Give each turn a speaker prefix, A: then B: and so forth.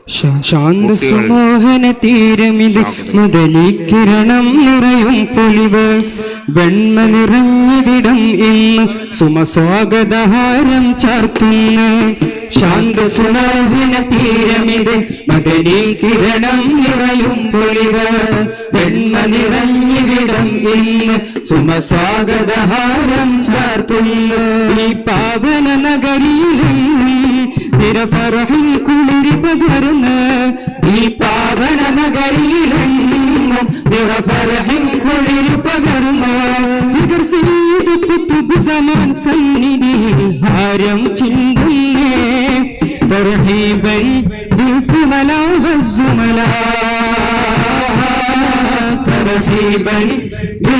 A: ശാന്ത സുമോഹന തീരമിത് മദനീകിരണം നിറയും പൊലിവ് വെണ്മ നിറഞ്ഞവിടം ഇന്ന് സുമസ്വാഗതഹാരം ചാർത്തുന്നു ശാന്ത സുമോഹന തീരമിത് മദനീകിരണം നിറയും പൊലിവ് വെണ്മ നിറഞ്ഞവിടം ഇന്ന് സുമസ്വാഗതഹാരം ചാർത്തുന്നു ഈ പാവന നഗരിയിലും നിരഫറഹിൻ കുളിരി പകർന്ന് ഈ പാവന നഗരിയിലെങ്ങും നിറഫറഹിൻ കുളിരി പകർന്ന് ഇവർ സയ്യിദ് ഖുത്ബ് സമാൻ സന്നിധിയിൽ ഭാരം ചിന്തുന്നേ തർഹീബൻ ബിൽ ഫുമല വസ്സുമല തർഹീബൻ